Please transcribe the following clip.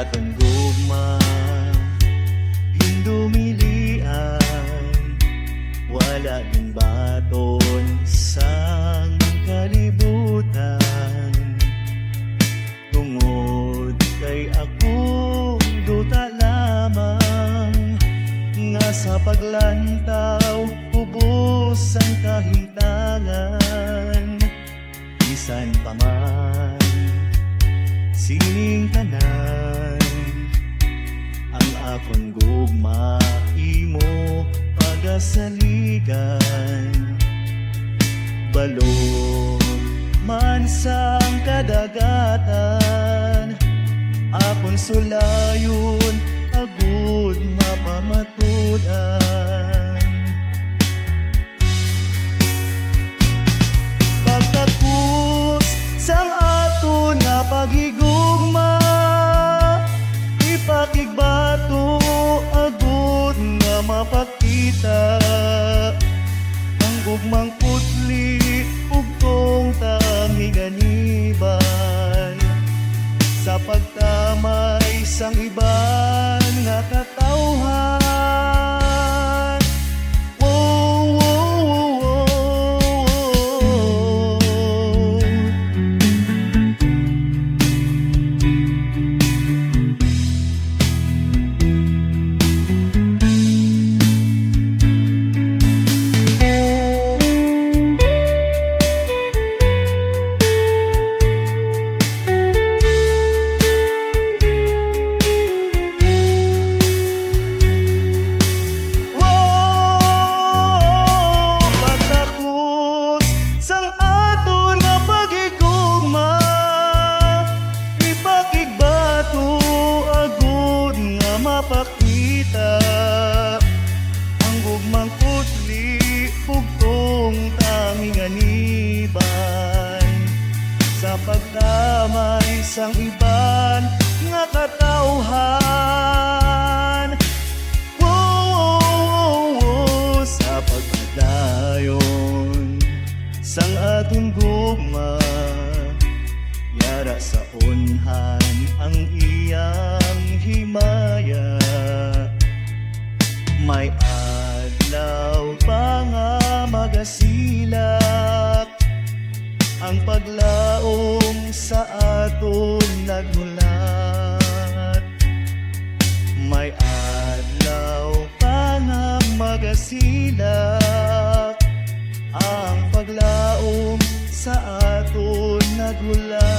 aton gugma hindumilian, wala din baton sang kalibutan. Tungod kay akong duta lamang, nga sa paglantaw ubos ang kahimtangan. Bisan pa man sining tanan, ang akong gugma imo pagasaligan. Balon man sang kadagatan, akong sulayon agud mapamatudan. Pagkatapos sang aton nga paghigugma, ipakigbato agud nga mapakita ang gugmang putli ug tong tamiganiban, sa pagtamay sang iban nga katawhan. Oh, oh, oh, oh. Mapakita ang gugmang putli bugtong taminganiban, sa pagtamay sang iban nga katawhan. Oh, oh, oh, oh. Sa pagpadayon sang ating gugma, yara sa unhan ang iyang himaya. May adlaw pa nga magasilak, ang paglaom sa aton nagmulat. May adlaw pa nga magasilak, ang paglaom sa aton nagmulat.